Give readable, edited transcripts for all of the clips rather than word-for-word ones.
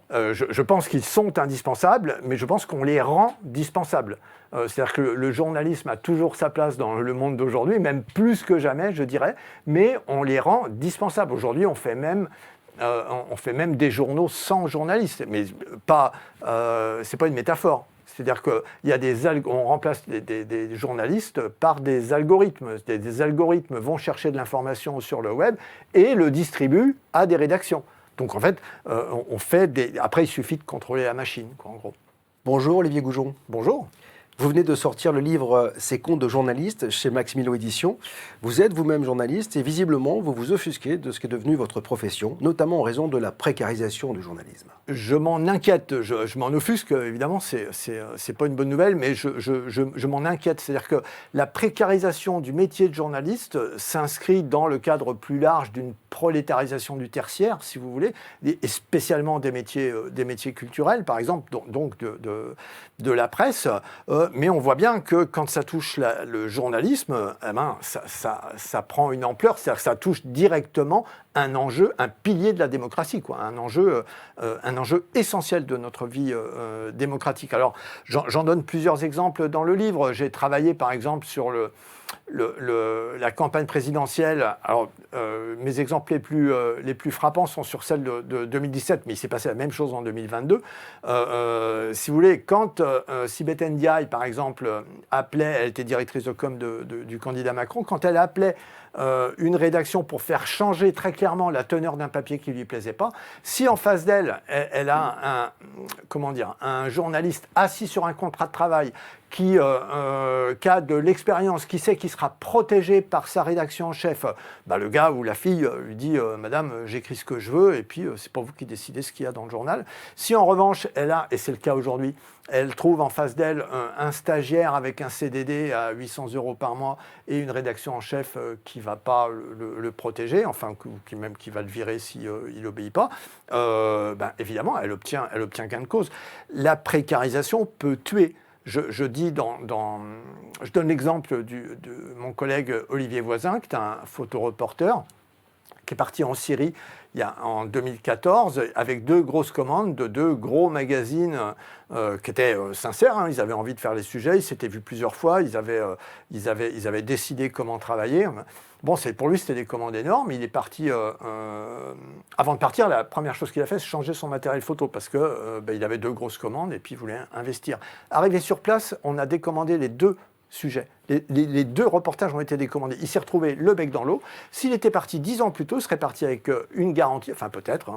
Je pense qu'ils sont indispensables, mais je pense qu'on les rend dispensables. C'est-à-dire que le journalisme a toujours sa place dans le monde d'aujourd'hui, même plus que jamais, je dirais, mais on les rend dispensables. Aujourd'hui, on fait même des journaux sans journalistes, mais pas, c'est pas une métaphore. C'est-à-dire qu'on remplace des journalistes par des algorithmes. Des algorithmes vont chercher de l'information sur le web et le distribuent à des rédactions. Donc en fait, après il suffit de contrôler la machine, quoi, en gros. Bonjour Olivier Goujon. Bonjour. Vous venez de sortir le livre « Ces contes de journalistes » chez Max Milo Éditions. Vous êtes vous-même journaliste et visiblement, vous vous offusquez de ce qui est devenu votre profession, notamment en raison de la précarisation du journalisme. Je m'en inquiète, je m'en offusque, évidemment, c'est pas une bonne nouvelle, mais je m'en inquiète. C'est-à-dire que la précarisation du métier de journaliste s'inscrit dans le cadre plus large d'une prolétarisation du tertiaire, si vous voulez, et spécialement des métiers culturels, par exemple, donc de la presse. Mais on voit bien que quand ça touche le journalisme, ça prend une ampleur, c'est-à-dire que ça touche directement un enjeu, un pilier de la démocratie, quoi, un enjeu essentiel de notre vie démocratique. Alors, j'en donne plusieurs exemples dans le livre. J'ai travaillé, par exemple, sur la campagne présidentielle. Alors, mes exemples les plus frappants sont sur celle de 2017, mais il s'est passé la même chose en 2022. Si vous voulez, quand Sibeth Ndiaye, par exemple, elle était directrice de com du candidat Macron, quand elle appelait une rédaction pour faire changer très clairement la teneur d'un papier qui ne lui plaisait pas, si en face d'elle, elle a un journaliste assis sur un contrat de travail qui a de l'expérience, qui sait qu'il sera protégé par sa rédaction en chef, le gars ou la fille lui dit « Madame, j'écris ce que je veux et puis c'est pas vous qui décidez ce qu'il y a dans le journal ». Si en revanche, elle a, et c'est le cas aujourd'hui, elle trouve en face d'elle un stagiaire avec un CDD à 800 € par mois et une rédaction en chef qui ne va pas le protéger, enfin qui va le virer s'il n'obéit pas, évidemment, elle obtient gain de cause. La précarisation peut tuer. Je donne l'exemple de mon collègue Olivier Voisin, qui est un photoreporter, qui est parti en Syrie en 2014 avec 2 grosses commandes de 2 gros magazines qui étaient sincères. Ils avaient envie de faire les sujets, ils s'étaient vus plusieurs fois, ils avaient décidé comment travailler. Bon, pour lui, c'était des commandes énormes. Il est parti. Avant de partir, la première chose qu'il a fait, c'est changer son matériel photo parce qu'il avait 2 grosses commandes et puis il voulait investir. Arrivé sur place, on a décommandé les 2 sujets. Les 2 reportages ont été décommandés. Il s'est retrouvé le bec dans l'eau. S'il était parti 10 ans plus tôt, il serait parti avec une garantie, enfin peut-être,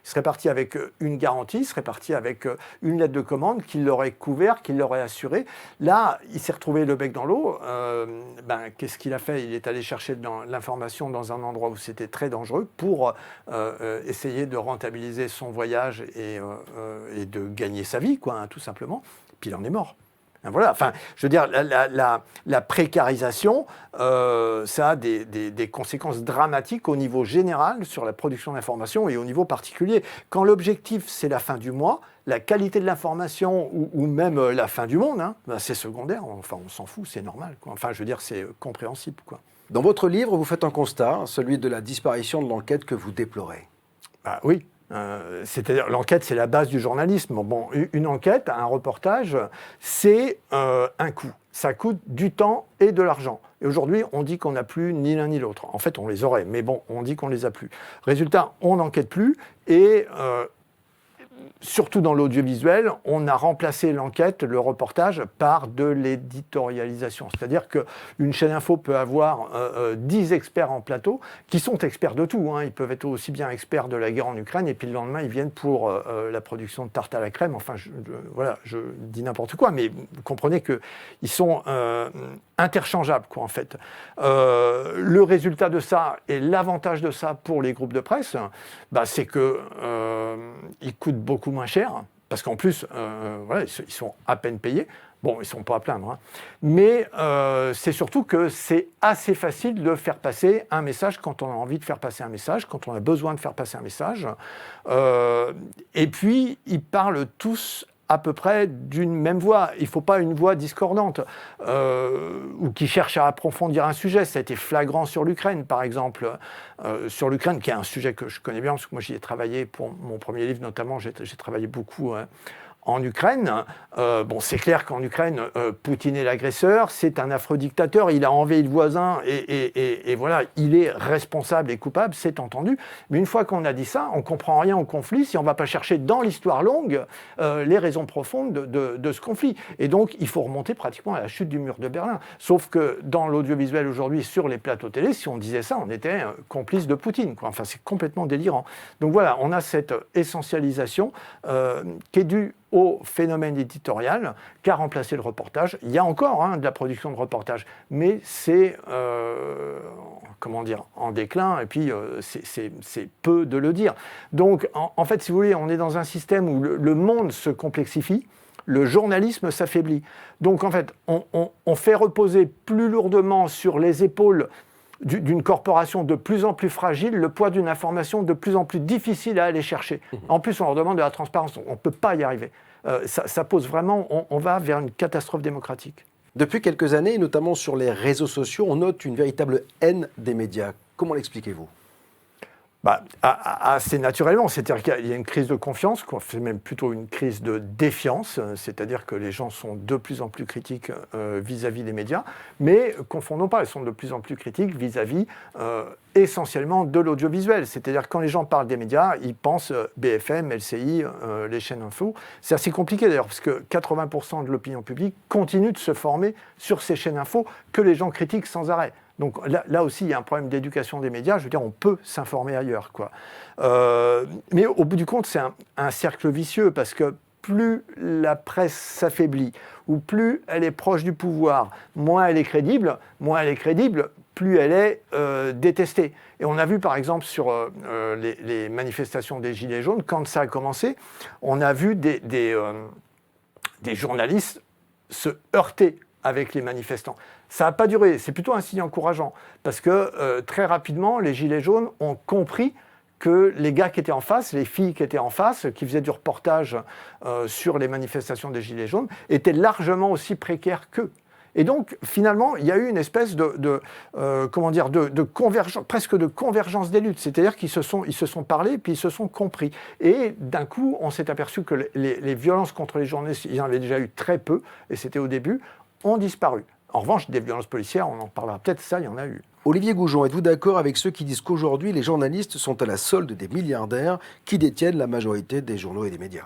il serait parti avec une garantie, il serait parti avec une lettre de commande qui l'aurait couvert, qui l'aurait assuré. Là, il s'est retrouvé le bec dans l'eau. Qu'est-ce qu'il a fait ? Il est allé chercher l'information dans un endroit où c'était très dangereux pour essayer de rentabiliser son voyage et de gagner sa vie, quoi, tout simplement. Puis il en est mort. Voilà, enfin, je veux dire, la précarisation, ça a des conséquences dramatiques au niveau général sur la production d'informations et au niveau particulier. Quand l'objectif, c'est la fin du mois, la qualité de l'information ou même la fin du monde, c'est secondaire. Enfin, on s'en fout, c'est normal, quoi. Enfin, je veux dire, c'est compréhensible, quoi. Dans votre livre, vous faites un constat, celui de la disparition de l'enquête que vous déplorez. Oui. C'est-à-dire, l'enquête, c'est la base du journalisme. Bon, une enquête, un reportage, c'est un coût. Ça coûte du temps et de l'argent. Et aujourd'hui, on dit qu'on n'a plus ni l'un ni l'autre. En fait, on les aurait, mais bon, on dit qu'on les a plus. Résultat, on n'enquête plus et surtout dans l'audiovisuel, on a remplacé l'enquête, le reportage, par de l'éditorialisation. C'est-à-dire qu'une chaîne info peut avoir 10 experts en plateau, qui sont experts de tout. Ils peuvent être aussi bien experts de la guerre en Ukraine, et puis le lendemain, ils viennent pour la production de tarte à la crème. Enfin, je dis n'importe quoi, mais vous comprenez qu'ils sont interchangeables, quoi, en fait. Le résultat de ça, et l'avantage de ça pour les groupes de presse, c'est qu'ils coûtent beaucoup moins cher, parce qu'en plus, ils sont à peine payés. Bon, ils ne sont pas à plaindre, mais c'est surtout que c'est assez facile de faire passer un message quand on a envie de faire passer un message, quand on a besoin de faire passer un message. Et puis, ils parlent tous à peu près d'une même voix. Il ne faut pas une voix discordante ou qui cherche à approfondir un sujet. Ça a été flagrant sur l'Ukraine, par exemple. Sur l'Ukraine, qui est un sujet que je connais bien, parce que moi j'y ai travaillé pour mon premier livre notamment, j'ai travaillé beaucoup en Ukraine. Bon, c'est clair qu'en Ukraine, Poutine est l'agresseur, c'est un affreux dictateur, il a envahi le voisin et voilà, il est responsable et coupable, c'est entendu. Mais une fois qu'on a dit ça, on ne comprend rien au conflit si on ne va pas chercher dans l'histoire longue les raisons profondes de ce conflit. Et donc, il faut remonter pratiquement à la chute du mur de Berlin. Sauf que dans l'audiovisuel aujourd'hui, sur les plateaux télé, si on disait ça, on était complice de Poutine, quoi. Enfin, c'est complètement délirant. Donc voilà, on a cette essentialisation qui est due au phénomène éditorial qu'a remplacé le reportage. Il y a encore de la production de reportage, mais c'est en déclin, et puis c'est peu de le dire. Donc en fait, si vous voulez, on est dans un système où le monde se complexifie, le journalisme s'affaiblit. Donc en fait, on fait reposer plus lourdement sur les épaules d'une corporation de plus en plus fragile, le poids d'une information de plus en plus difficile à aller chercher. En plus, on leur demande de la transparence. On ne peut pas y arriver. Ça pose vraiment... On va vers une catastrophe démocratique. Depuis quelques années, notamment sur les réseaux sociaux, on note une véritable haine des médias. Comment l'expliquez-vous ? Assez naturellement, c'est-à-dire qu'il y a une crise de confiance, c'est même plutôt une crise de défiance, c'est-à-dire que les gens sont de plus en plus critiques vis-à-vis des médias, mais confondons pas, ils sont de plus en plus critiques vis-à-vis essentiellement de l'audiovisuel, c'est-à-dire que quand les gens parlent des médias, ils pensent BFM, LCI, les chaînes info. C'est assez compliqué d'ailleurs, parce que 80% de l'opinion publique continue de se former sur ces chaînes info que les gens critiquent sans arrêt. Donc là aussi, il y a un problème d'éducation des médias. Je veux dire, on peut s'informer ailleurs, quoi. Mais au bout du compte, c'est un cercle vicieux, parce que plus la presse s'affaiblit, ou plus elle est proche du pouvoir, moins elle est crédible, plus elle est détestée. Et on a vu, par exemple, sur les manifestations des Gilets jaunes, quand ça a commencé, on a vu des journalistes se heurter avec les manifestants. Ça n'a pas duré, c'est plutôt un signe encourageant, parce que très rapidement, les Gilets jaunes ont compris que les gars qui étaient en face, les filles qui étaient en face, qui faisaient du reportage sur les manifestations des Gilets jaunes, étaient largement aussi précaires qu'eux. Et donc, finalement, il y a eu une espèce de convergence, presque de convergence des luttes. C'est-à-dire qu'ils se sont parlé, puis ils se sont compris. Et d'un coup, on s'est aperçu que les violences contre les journalistes, il y en avait déjà eu très peu, et c'était au début, ont disparu. En revanche, des violences policières, on en parlera peut-être, ça, il y en a eu. Olivier Goujon, êtes-vous d'accord avec ceux qui disent qu'aujourd'hui, les journalistes sont à la solde des milliardaires qui détiennent la majorité des journaux et des médias ?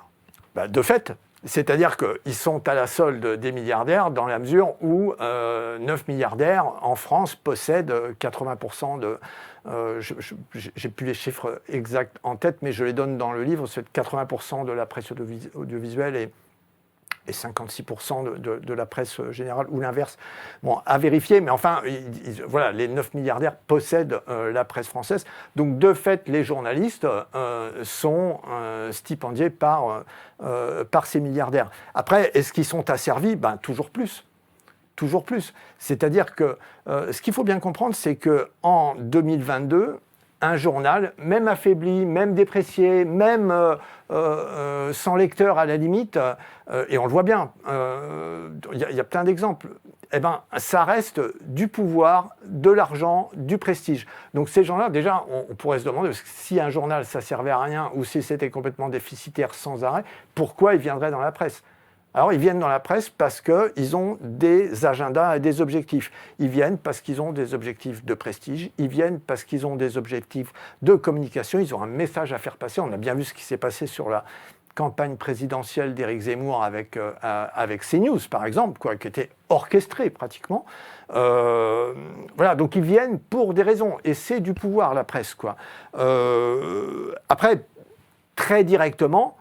De fait, c'est-à-dire qu'ils sont à la solde des milliardaires dans la mesure où 9 milliardaires en France possèdent 80% de... j'ai plus les chiffres exacts en tête, mais je les donne dans le livre, c'est 80% de la presse audiovisuelle et 56% de la presse générale, ou l'inverse. Bon, à vérifier, mais enfin, voilà, les 9 milliardaires possèdent la presse française. Donc, de fait, les journalistes sont stipendiés par ces milliardaires. Après, est-ce qu'ils sont asservis ? Toujours plus. Toujours plus. C'est-à-dire que ce qu'il faut bien comprendre, c'est qu'en 2022, un journal, même affaibli, même déprécié, même sans lecteur à la limite, et on le voit bien, il y a plein d'exemples, ça reste du pouvoir, de l'argent, du prestige. Donc ces gens-là, déjà, on pourrait se demander, si un journal, ça servait à rien, ou si c'était complètement déficitaire sans arrêt, pourquoi ils viendraient dans la presse ? Alors, ils viennent dans la presse parce qu'ils ont des agendas et des objectifs. Ils viennent parce qu'ils ont des objectifs de prestige. Ils viennent parce qu'ils ont des objectifs de communication. Ils ont un message à faire passer. On a bien vu ce qui s'est passé sur la campagne présidentielle d'Éric Zemmour avec CNews, par exemple, qui était orchestrée pratiquement. Voilà, donc ils viennent pour des raisons. Et c'est du pouvoir, la presse, Après, très directement,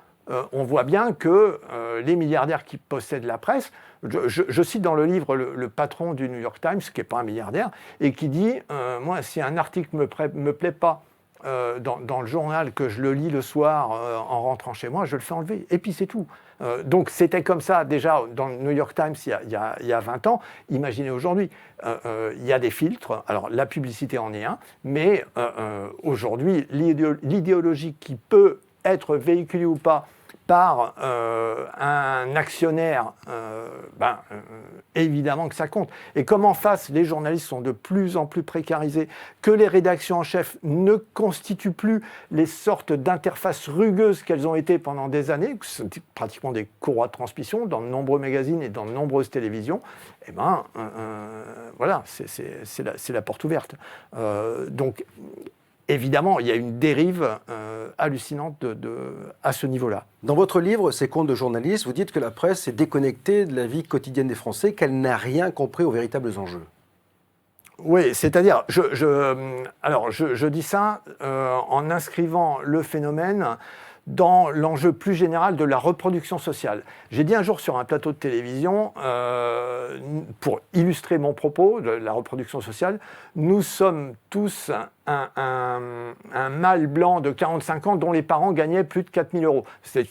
on voit bien que les milliardaires qui possèdent la presse, je cite dans le livre le patron du New York Times, qui n'est pas un milliardaire, et qui dit moi, si un article me plaît pas dans le journal, que je le lis le soir en rentrant chez moi, je le fais enlever. Et puis c'est tout. Donc c'était comme ça déjà dans le New York Times il y a 20 ans. Imaginez aujourd'hui, il y a des filtres. Alors la publicité en est un, mais aujourd'hui, l'idéologie qui peut être véhiculée ou pas par un actionnaire, évidemment que ça compte. Et comme en face, les journalistes sont de plus en plus précarisés, que les rédactions en chef ne constituent plus les sortes d'interfaces rugueuses qu'elles ont été pendant des années, c'est pratiquement des courroies de transmission dans de nombreux magazines et dans de nombreuses télévisions, voilà, c'est la porte ouverte. Donc, évidemment, il y a une dérive hallucinante à ce niveau-là. Dans votre livre, Ces comptes de journalistes, vous dites que la presse est déconnectée de la vie quotidienne des Français, qu'elle n'a rien compris aux véritables enjeux. Oui, c'est-à-dire, je dis ça en inscrivant le phénomène dans l'enjeu plus général de la reproduction sociale. J'ai dit un jour sur un plateau de télévision, pour illustrer mon propos de la reproduction sociale, nous sommes tous un mâle blanc de 45 ans dont les parents gagnaient plus de 4 000 euros. C'est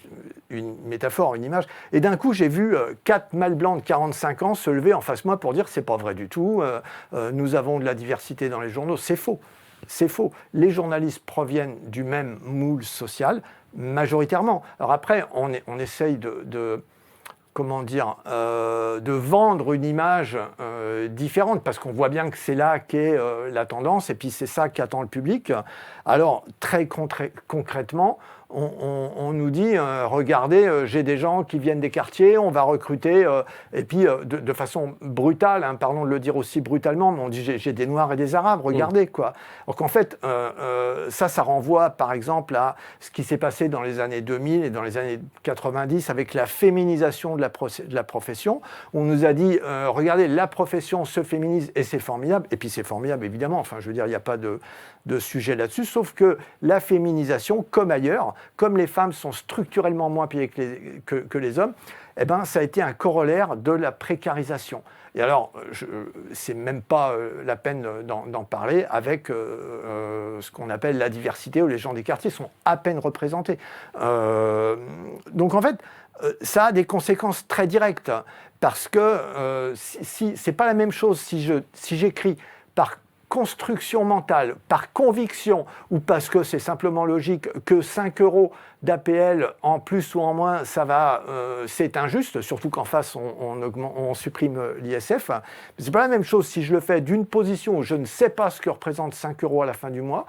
une métaphore, une image. Et d'un coup, j'ai vu 4 mâles blancs de 45 ans se lever en face de moi pour dire « c'est pas vrai du tout, nous avons de la diversité dans les journaux ». C'est faux. C'est faux. Les journalistes proviennent du même moule social, majoritairement. Alors après, on essaye de vendre une image différente, parce qu'on voit bien que c'est là qu'est la tendance, et puis c'est ça qu'attend le public. Alors, très concrètement, on nous dit, regardez, j'ai des gens qui viennent des quartiers, on va recruter, et puis de façon brutale, pardon de le dire aussi brutalement, mais on dit j'ai des Noirs et des Arabes, regardez quoi. Alors qu'en fait, ça renvoie par exemple à ce qui s'est passé dans les années 2000 et dans les années 90 avec la féminisation de la profession. On nous a dit, regardez, la profession se féminise et c'est formidable, et puis c'est formidable évidemment, enfin je veux dire, il n'y a pas de sujet là-dessus, sauf que la féminisation, comme ailleurs, comme les femmes sont structurellement moins payées que les hommes, ça a été un corollaire de la précarisation. Et alors, c'est même pas la peine d'en parler avec ce qu'on appelle la diversité, où les gens des quartiers sont à peine représentés. Donc en fait, ça a des conséquences très directes, parce que c'est pas la même chose si j'écris par construction mentale, par conviction, ou parce que c'est simplement logique que 5 € d'APL en plus ou en moins, c'est injuste, surtout qu'en face on supprime l'ISF. Mais c'est pas la même chose si je le fais d'une position où je ne sais pas ce que représente 5 € à la fin du mois,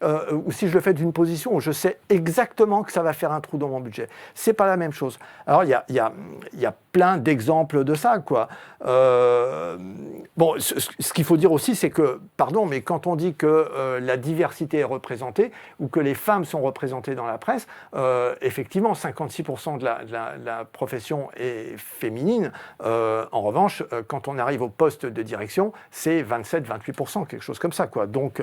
ou si je le fais d'une position où je sais exactement que ça va faire un trou dans mon budget. C'est pas la même chose. Alors il y a plein d'exemples de ça, quoi. Bon, ce qu'il faut dire aussi, c'est que, pardon, mais quand on dit que la diversité est représentée, ou que les femmes sont représentées dans la presse, effectivement, 56% de la profession est féminine. En revanche, quand on arrive au poste de direction, c'est 27-28%, quelque chose comme ça, quoi. Donc,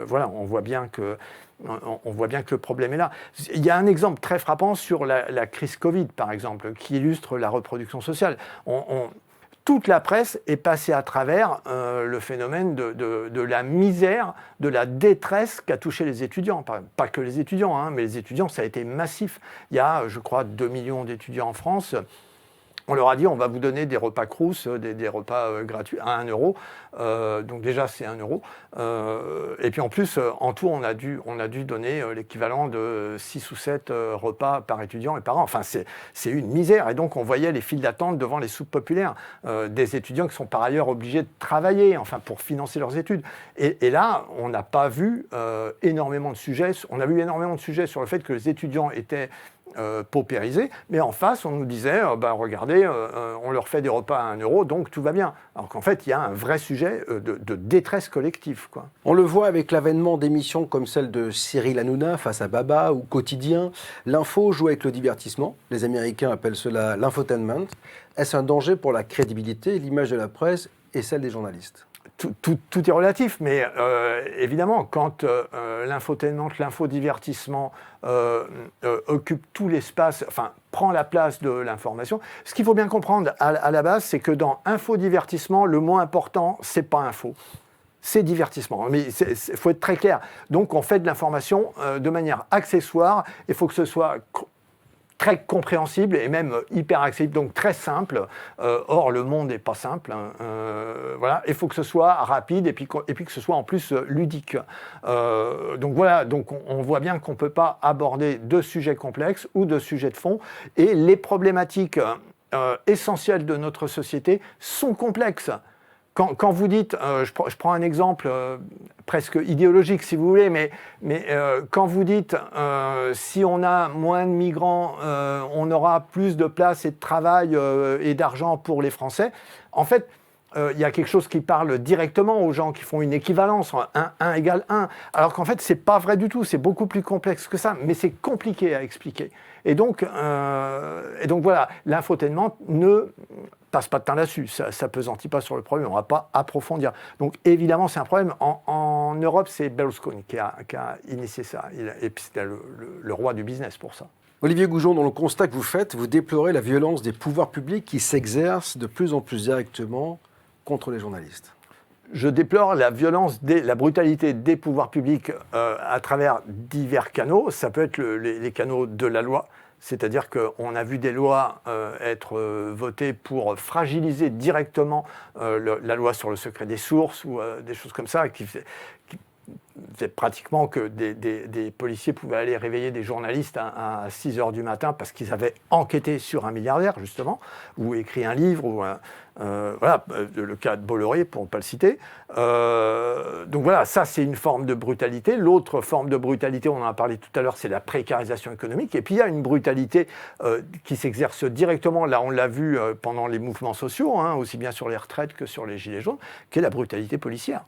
voilà, on voit bien que le problème est là. Il y a un exemple très frappant sur la crise Covid, par exemple, qui illustre la reproduction sociale. Toute la presse est passée à travers le phénomène de la misère, de la détresse qu'a touché les étudiants. Pas que les étudiants, mais les étudiants, ça a été massif. Il y a, je crois, 2 millions d'étudiants en France. On leur a dit, on va vous donner des repas Crous, des repas gratuits à 1 €. Donc déjà, c'est 1 €. Et puis en plus, en tout, on a dû donner l'équivalent de 6 ou 7 repas par étudiant et par an. Enfin, c'est une misère. Et donc, on voyait les files d'attente devant les soupes populaires. Des étudiants qui sont par ailleurs obligés de travailler, pour financer leurs études. Et là, on n'a pas vu énormément de sujets. On a vu énormément de sujets sur le fait que les étudiants étaient paupérisés, mais en face, on nous disait, regardez, on leur fait des repas à 1 €, donc tout va bien. Alors qu'en fait, il y a un vrai sujet de détresse collective, quoi. On le voit avec l'avènement d'émissions comme celle de Cyril Hanouna face à Baba ou Quotidien. L'info joue avec le divertissement. Les Américains appellent cela l'infotainment. Est-ce un danger pour la crédibilité, l'image de la presse et celle des journalistes ? Tout est relatif, mais évidemment, quand l'infotainment, l'infodivertissement occupe tout l'espace, prend la place de l'information, ce qu'il faut bien comprendre à la base, c'est que dans infodivertissement, le mot important, c'est pas info. C'est divertissement. Mais il faut être très clair. Donc, on fait de l'information de manière accessoire. Il faut que ce soit très compréhensible et même hyper accessible, donc très simple. Or, le monde n'est pas simple. Voilà, il faut que ce soit rapide et puis que ce soit en plus ludique. Donc voilà, donc on voit bien qu'on ne peut pas aborder de sujets complexes ou de sujets de fond. Et les problématiques essentielles de notre société sont complexes. Quand vous dites, je prends un exemple presque idéologique si vous voulez, mais quand vous dites si on a moins de migrants, on aura plus de place et de travail et d'argent pour les Français, en fait, il y a quelque chose qui parle directement aux gens qui font une équivalence, 1 égale 1, alors qu'en fait, ce n'est pas vrai du tout, c'est beaucoup plus complexe que ça, mais c'est compliqué à expliquer. Et donc voilà, l'infotainment ne passe pas de temps là-dessus, ça ne pesantit pas sur le problème, on ne va pas approfondir. Donc évidemment, c'est un problème. En Europe, c'est Berlusconi qui a initié ça, et puis c'était le roi du business pour ça. Olivier Goujon, dans le constat que vous faites, vous déplorez la violence des pouvoirs publics qui s'exercent de plus en plus directement contre les journalistes. Je déplore la violence, la brutalité des pouvoirs publics à travers divers canaux. Ça peut être les canaux de la loi, c'est-à-dire qu'on a vu des lois être votées pour fragiliser directement la loi sur le secret des sources ou des choses comme ça, qui faisait pratiquement que des policiers pouvaient aller réveiller des journalistes à 6 h du matin parce qu'ils avaient enquêté sur un milliardaire, justement, ou écrit un livre, ou voilà, le cas de Bolloré, pour ne pas le citer. Donc voilà, ça, c'est une forme de brutalité. L'autre forme de brutalité, on en a parlé tout à l'heure, c'est la précarisation économique. Et puis, il y a une brutalité qui s'exerce directement, là, on l'a vu pendant les mouvements sociaux, hein, aussi bien sur les retraites que sur les gilets jaunes, qui est la brutalité policière.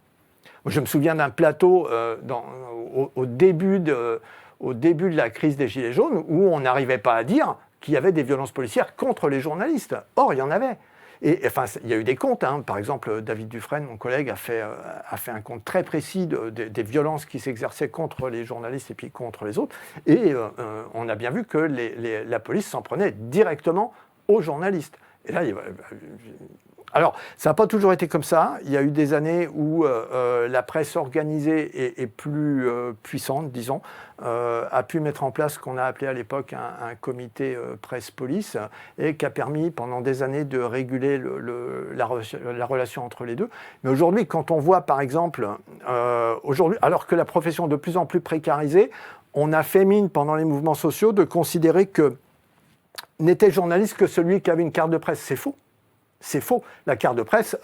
Je me souviens d'un plateau au début de la crise des Gilets jaunes où on n'arrivait pas à dire qu'il y avait des violences policières contre les journalistes. Or, il y en avait. Et enfin, il y a eu des comptes. Hein. Par exemple, David Dufresne, mon collègue, a fait un compte très précis des violences qui s'exerçaient contre les journalistes et puis contre les autres. Et on a bien vu que la police s'en prenait directement aux journalistes. Et là, alors, ça n'a pas toujours été comme ça. Il y a eu des années où la presse organisée et plus puissante, disons, a pu mettre en place ce qu'on a appelé à l'époque un comité presse-police et qui a permis pendant des années de réguler la relation entre les deux. Mais aujourd'hui, quand on voit par exemple, alors que la profession est de plus en plus précarisée, on a fait mine pendant les mouvements sociaux de considérer que n'était journaliste que celui qui avait une carte de presse. C'est faux. C'est faux. La carte de presse,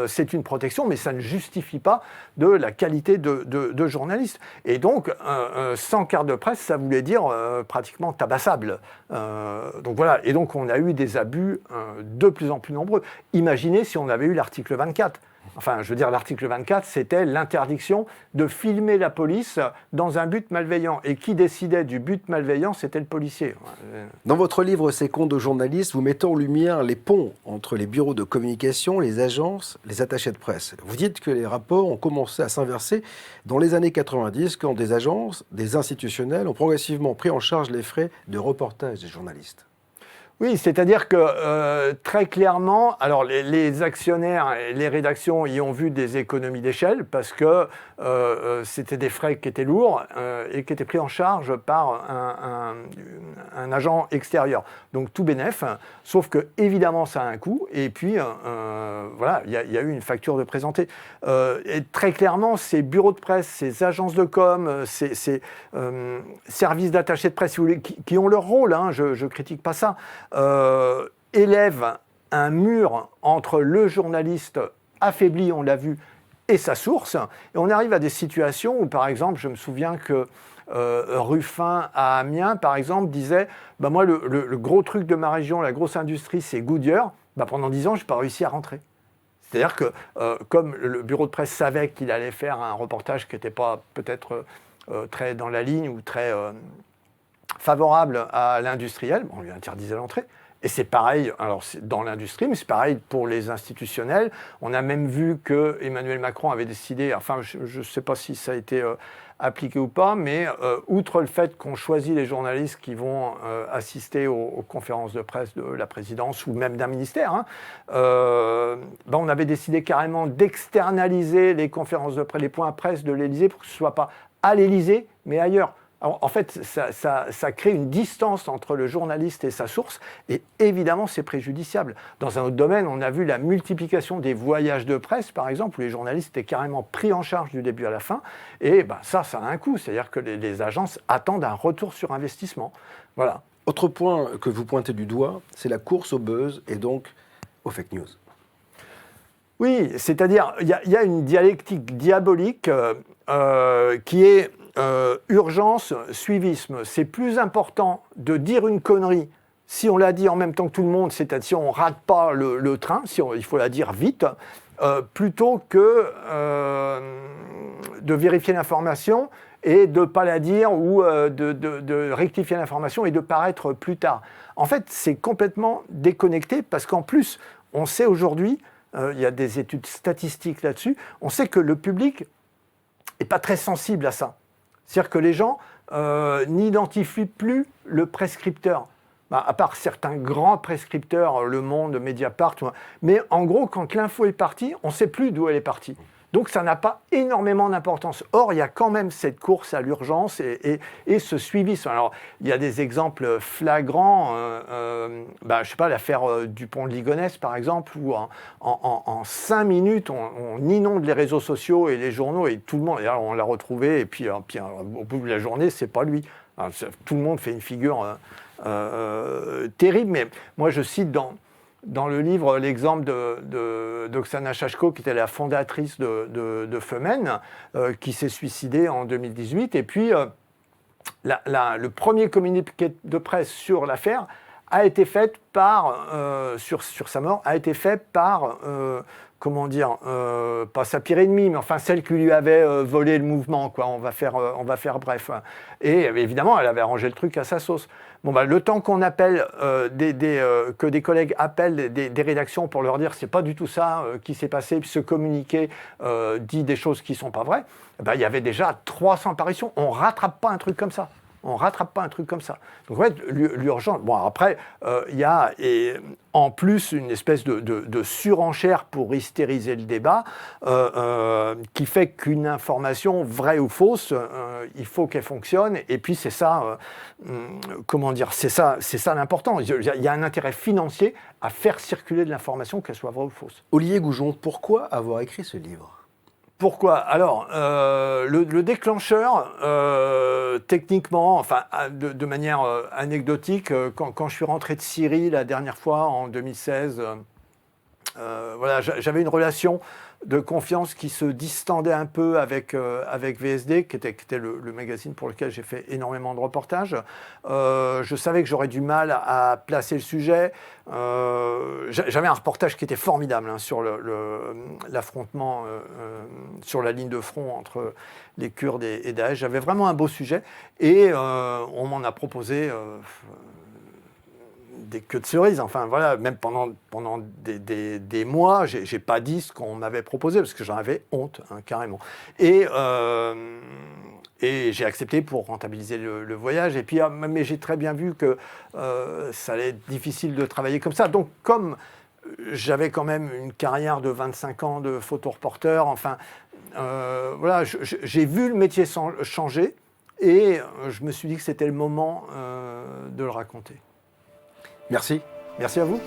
c'est une protection, mais ça ne justifie pas de la qualité de journaliste. Et donc, sans carte de presse, ça voulait dire pratiquement tabassable. Donc voilà. Et donc, on a eu des abus de plus en plus nombreux. Imaginez si on avait eu l'article 24. Enfin, je veux dire, l'article 24, c'était l'interdiction de filmer la police dans un but malveillant. Et qui décidait du but malveillant, c'était le policier. Dans votre livre « Ces comptes de journalistes », vous mettez en lumière les ponts entre les bureaux de communication, les agences, les attachés de presse. Vous dites que les rapports ont commencé à s'inverser dans les années 90, quand des agences, des institutionnels ont progressivement pris en charge les frais de reportage des journalistes. Oui, c'est-à-dire que très clairement, alors les actionnaires et les rédactions y ont vu des économies d'échelle parce que c'était des frais qui étaient lourds et qui étaient pris en charge par un agent extérieur. Donc tout bénef, sauf que évidemment ça a un coût et puis voilà, il y a eu une facture de présenter. Et très clairement, ces bureaux de presse, ces agences de com, ces services d'attachés de presse, si vous voulez, qui ont leur rôle, hein, je ne critique pas ça, élève un mur entre le journaliste affaibli, on l'a vu, et sa source. Et on arrive à des situations où, par exemple, je me souviens que Ruffin à Amiens, par exemple, disait bah, « Moi, le gros truc de ma région, la grosse industrie, c'est Goodyear. Bah, pendant 10 ans, je n'ai pas réussi à rentrer. » C'est-à-dire que, comme le bureau de presse savait qu'il allait faire un reportage qui n'était pas peut-être très dans la ligne ou très favorable à l'industriel, on lui interdisait l'entrée. Et c'est pareil, alors c'est dans l'industrie, mais c'est pareil pour les institutionnels. On a même vu que Emmanuel Macron avait décidé, enfin je ne sais pas si ça a été appliqué ou pas, mais outre le fait qu'on choisit les journalistes qui vont assister aux conférences de presse de la présidence ou même d'un ministère, hein, on avait décidé carrément d'externaliser les conférences de presse, les points presse de l'Élysée pour que ce ne soit pas à l'Élysée, mais ailleurs. Alors, en fait, ça crée une distance entre le journaliste et sa source, et évidemment, c'est préjudiciable. Dans un autre domaine, on a vu la multiplication des voyages de presse, par exemple, où les journalistes étaient carrément pris en charge du début à la fin, et ben, ça a un coût, c'est-à-dire que les agences attendent un retour sur investissement. Voilà. Autre point que vous pointez du doigt, c'est la course au buzz et donc aux fake news. Oui, c'est-à-dire, il y a une dialectique diabolique qui est urgence, suivisme. C'est plus important de dire une connerie si on la dit en même temps que tout le monde, c'est-à-dire si on ne rate pas le train, il faut la dire vite, plutôt que de vérifier l'information et de ne pas la dire ou de rectifier l'information et de paraître plus tard. En fait, c'est complètement déconnecté parce qu'en plus, on sait aujourd'hui, il y a des études statistiques là-dessus, on sait que le public n'est pas très sensible à ça. C'est-à-dire que les gens n'identifient plus le prescripteur. À part certains grands prescripteurs, Le Monde, Mediapart, mais en gros, quand l'info est partie, on ne sait plus d'où elle est partie. Donc ça n'a pas énormément d'importance. Or, il y a quand même cette course à l'urgence et ce suivisme. Alors, il y a des exemples flagrants, je ne sais pas, l'affaire Dupont de Ligonnès, par exemple, où en 5 minutes, on inonde les réseaux sociaux et les journaux et tout le monde. Et alors, on l'a retrouvé, et puis au bout de la journée, c'est pas lui. Alors, tout le monde fait une figure terrible, mais moi, je cite dans le livre l'exemple d'Oksana Shashko, qui était la fondatrice de Femen, qui s'est suicidée en 2018. Et puis, le premier communiqué de presse sur l'affaire a été fait sur sa mort, a été fait par, pas sa pire ennemie, mais enfin celle qui lui avait volé le mouvement, quoi. On va faire bref. Et évidemment, elle avait arrangé le truc à sa sauce. Bon, le temps qu'on appelle, que des collègues appellent des rédactions pour leur dire c'est pas du tout ça qui s'est passé, puis ce communiqué dit des choses qui sont pas vraies, il y avait déjà 300 apparitions. On rattrape pas un truc comme ça. Donc en fait, l'urgence... Bon, après, il y a en plus une espèce de surenchère pour hystériser le débat qui fait qu'une information, vraie ou fausse, il faut qu'elle fonctionne. Et puis c'est ça, c'est ça l'important. Il y a un intérêt financier à faire circuler de l'information, qu'elle soit vraie ou fausse. Olivier Goujon, pourquoi avoir écrit ce livre ? Pourquoi ? Alors, le déclencheur, techniquement, enfin, de manière anecdotique, quand je suis rentré de Syrie la dernière fois, en 2016, j'avais une relation de confiance qui se distendait un peu avec VSD, qui était le magazine pour lequel j'ai fait énormément de reportages. Je savais que j'aurais du mal à placer le sujet. J'avais un reportage qui était formidable sur l'affrontement sur la ligne de front entre les Kurdes et Daesh. J'avais vraiment un beau sujet et on m'en a proposé des queues de cerises, enfin voilà, même pendant des mois, j'ai pas dit ce qu'on m'avait proposé parce que j'en avais honte, carrément. Et j'ai accepté pour rentabiliser le voyage. Et puis, mais j'ai très bien vu que ça allait être difficile de travailler comme ça. Donc, comme j'avais quand même une carrière de 25 ans de photoreporter, enfin, j'ai vu le métier changer et je me suis dit que c'était le moment de le raconter. Merci. Merci à vous.